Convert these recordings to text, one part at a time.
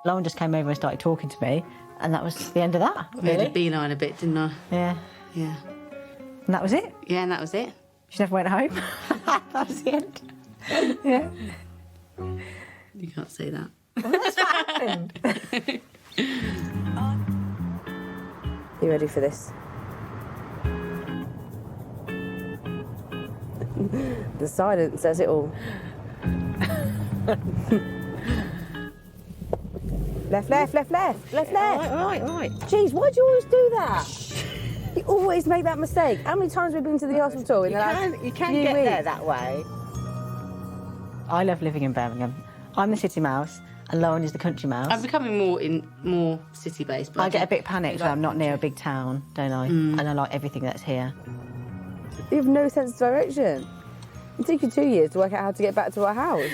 Lauren just came over and started talking to me, and that was the end of that, I made really. a beeline a bit, didn't I? Yeah. Yeah. And that was it? Yeah, and that was it. She never went home? That was the end? Yeah. You can't say that. Well, that's what happened. You ready for this? The silence says it all. Left, left, left, left, left, left. Right. Jeez, why do you always do that? You always make that mistake. How many times have we been to the hospital? You can get there that way. I love living in Birmingham. I'm the city mouse, and Lauren is the country mouse. I'm becoming more city-based. But I get a bit panicked when I'm not near a big town, don't I? And I like everything that's here. You have no sense of direction. It took you 2 years to work out how to get back to our house.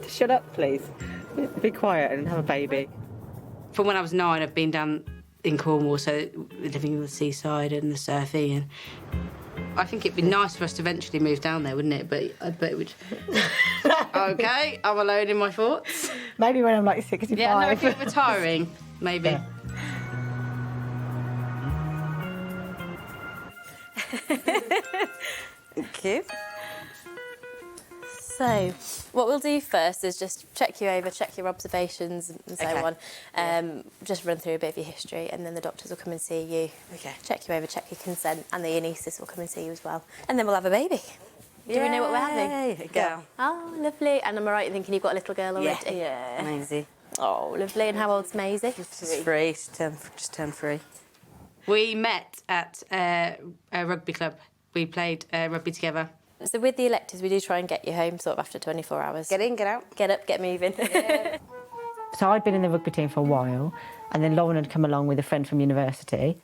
Shut up, please. Be quiet and have a baby. From when I was 9, I've been down in Cornwall, so living on the seaside and the surfing. And I think it'd be nice for us to eventually move down there, wouldn't it? But I bet it would. Okay, I'm alone in my thoughts. Maybe when I'm like 65. Yeah, no, I think retiring, maybe. Yeah. Thank you. So, what we'll do first is just check you over, check your observations and so on. Just run through a bit of your history, and then the doctors will come and see you. Okay. Check you over, check your consent, and the anaesthetist will come and see you as well. And then we'll have a baby. Do we know what we're having? A girl. Oh, lovely. And am I right in thinking you've got a little girl already? Yeah. Maisie. Oh, lovely. And how old's Maisie? She's 3. Just turned 3. We met at a rugby club. We played rugby together. So with the electives, we do try and get you home sort of after 24 hours. Get in, get out. Get up, get moving. Yeah. So I'd been in the rugby team for a while, and then Lauren had come along with a friend from university.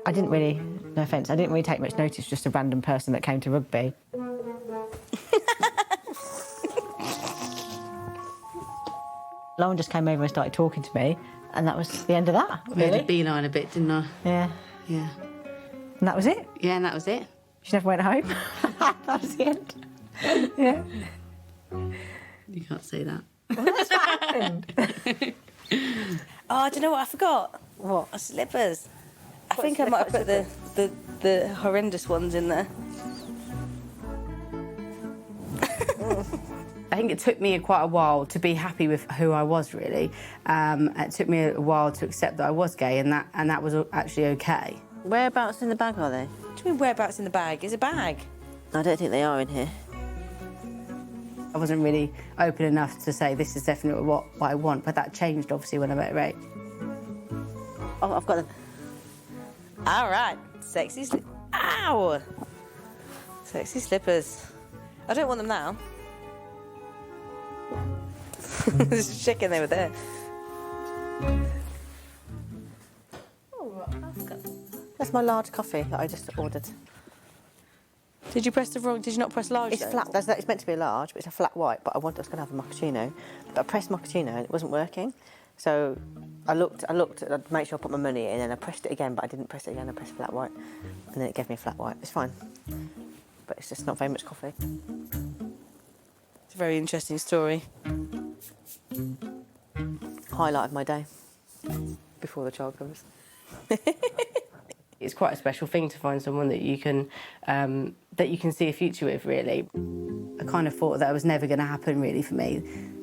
I didn't really, no offence, I didn't really take much notice, just a random person that came to rugby. Lauren just came over and started talking to me, and that was the end of that, I made really. a beeline a bit, didn't I? Yeah. Yeah. And that was it? Yeah, and that was it. She never went home? That was the end? Yeah. You can't say that. Well, that's what happened. Oh, do you know what I forgot? What? Slippers. I think I might have put the horrendous ones in there. I think it took me quite a while to be happy with who I was, really. It took me a while to accept that I was gay, and that was actually okay. Whereabouts in the bag are they? What do you mean whereabouts in the bag? Is a bag? I don't think they are in here. I wasn't really open enough to say this is definitely what I want, but that changed, obviously, when I met Ray. Oh, I've got them. All right. Sexy Ow! Sexy slippers. I don't want them now. Just checking they were there. That's my large coffee that I just ordered. Did you not press large? It's though? flat. It's meant to be a large, but it's a flat white. But I was going to have a macchiato, but I pressed macchiato and it wasn't working. So I looked, I'd make sure I put my money in, and I pressed it again, but I didn't press it again. I pressed flat white, and then it gave me a flat white. It's fine, but it's just not very much coffee. It's a very interesting story. Highlight of my day before the child comes. It's quite a special thing to find someone that you can see a future with, really. I kind of thought that it was never going to happen, really, for me,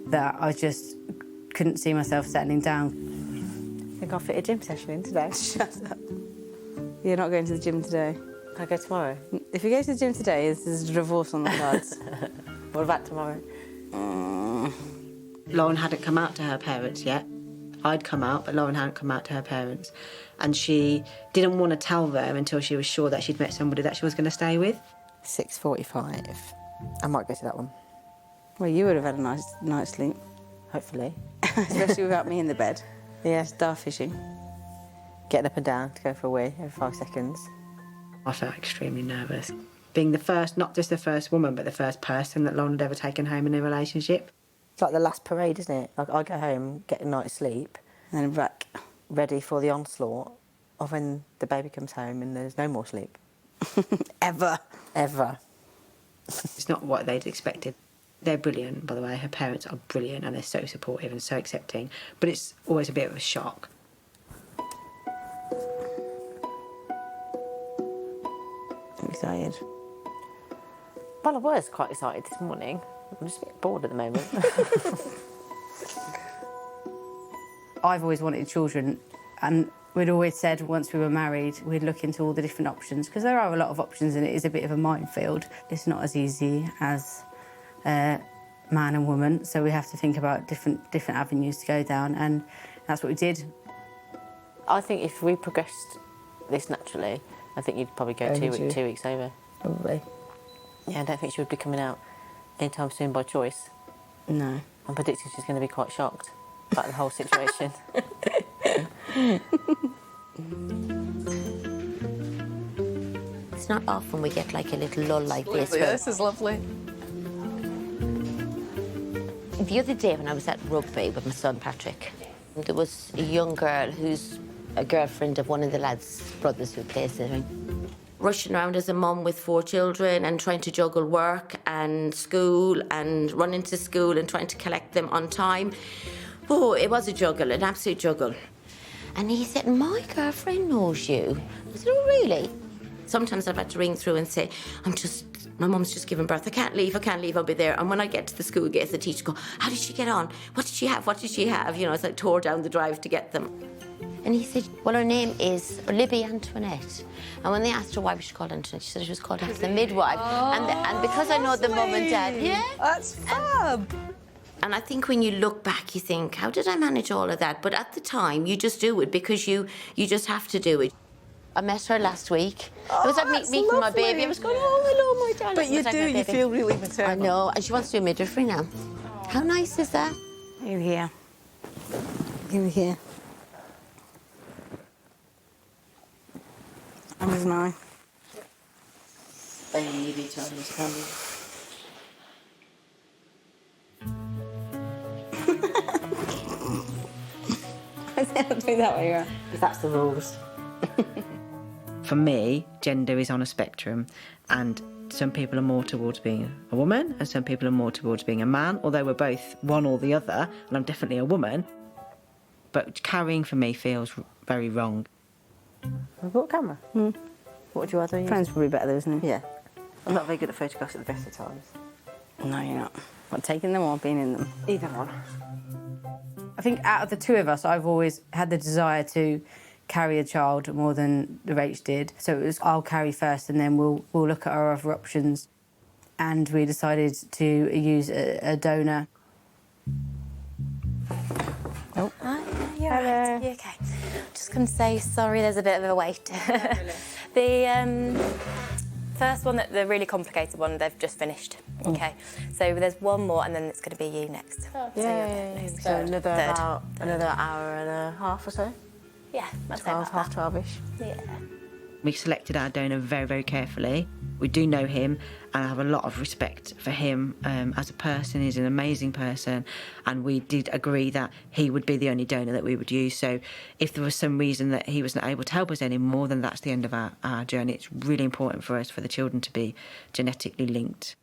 that I just couldn't see myself settling down. I think I'll fit a gym session in today. Shut up. You're not going to the gym today. Can I go tomorrow? If you go to the gym today, there's a divorce on the cards. What about tomorrow? Lauren hadn't come out to her parents yet. I'd come out, but Lauren hadn't come out to her parents. And she didn't want to tell them until she was sure that she'd met somebody that she was going to stay with. 6:45. I might go to that one. Well, you would have had a nice night's sleep. Hopefully. Especially without me in the bed. Yeah. Starfishing. Getting up and down to go for a wee every 5 seconds. I felt extremely nervous. Being the first, not just the first woman, but the first person that Lauren had ever taken home in a relationship. It's like the last parade, isn't it? Like I go home, get a night's sleep, And then back. ready for the onslaught of when the baby comes home and there's no more sleep. Ever. Ever. It's not what they'd expected. They're brilliant, by the way. Her parents are brilliant and they're so supportive and so accepting. But it's always a bit of a shock. I'm excited. Well, I was quite excited this morning. I'm just a bit bored at the moment. I've always wanted children, and we'd always said once we were married we'd look into all the different options, because there are a lot of options and it is a bit of a minefield. It's not as easy as man and woman, so we have to think about different avenues to go down, and that's what we did. I think if we progressed this naturally, I think you'd probably go 2 weeks over. Probably. Yeah, I don't think she would be coming out anytime soon by choice. No. I'm predicting she's going to be quite shocked about the whole situation. It's not often we get like a little lull like this. This is lovely. The other day when I was at rugby with my son Patrick, there was a young girl who's a girlfriend of one of the lads' brothers who plays there, rushing around as a mum with 4 children and trying to juggle work and school and running to school and trying to collect them on time. Oh, it was a juggle, an absolute juggle. And he said, my girlfriend knows you. I said, oh, really? Sometimes I've had to ring through and say, my mum's just given birth. I can't leave, I'll be there. And when I get to the school gates, the teacher go, how did she get on? What did she have? You know, it's like tore down the drive to get them. And he said, well, her name is Libby Antoinette. And when they asked her why was she called Antoinette, she said she was called after the midwife. And because I know the mum and dad, yeah. That's fab. And I think when you look back, you think, how did I manage all of that? But at the time, you just do it because you just have to do it. I met her last week. It was like meeting my baby. I was going, oh, hello, my darling. But you do, you feel really maternal. I know, and she wants to do midwifery now. How nice is that? You're here. You're here. And there's mine. Baby Johnny's coming. I said I'll do that way around. Because that's the rules. For me, gender is on a spectrum, and some people are more towards being a woman and some people are more towards being a man, although we're both one or the other, and I'm definitely a woman. But carrying for me feels very wrong. We've got a camera. What would you rather use? Phone's probably better though, isn't it? Yeah. I'm not very good at photographs at the best of times. No, you're not. What, taking them or being in them? Either one. I think out of the two of us, I've always had the desire to carry a child more than Rach did. So it was, I'll carry first and then we'll look at our other options. And we decided to use a donor. Oh. You're right. You okay? Just going to say sorry, there's a bit of a wait. The first one, the really complicated one, they've just finished. Okay, so there's one more and then it's going to be you next. Oh, yeah. So another hour and a half or so? Yeah, I'd say 12, about half that. 12-ish. Yeah. We selected our donor very, very carefully. We do know him and I have a lot of respect for him as a person. He's an amazing person, and we did agree that he would be the only donor that we would use. So if there was some reason that he wasn't able to help us anymore, then that's the end of our journey. It's really important for us for the children to be genetically linked.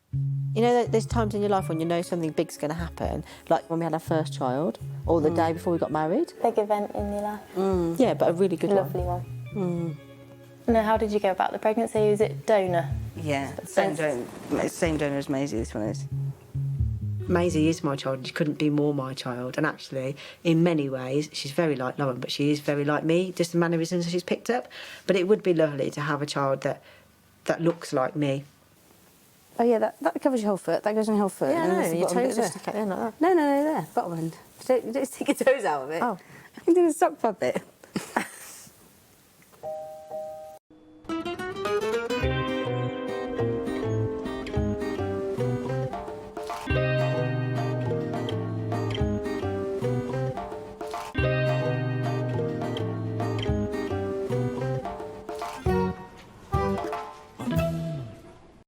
You know, there's times in your life when you know something big's going to happen, like when we had our first child, or the day before we got married. Big event in your life. Yeah, but a really good Lovely one. Now, how did you go about the pregnancy? Was it donor? Yeah, same donor as Maisie, this one is. Maisie is my child. She couldn't be more my child. And actually, in many ways, she's very like Lauren, but she is very like me, just the mannerisms she's picked up. But it would be lovely to have a child that looks like me. Oh yeah, that covers your whole foot. That goes on your whole foot. Yeah, and no, there's the your bottom bit toes just there. stick out there like that. No, there, bottom end. You don't stick your toes out of it. Oh. You do the sock puppet.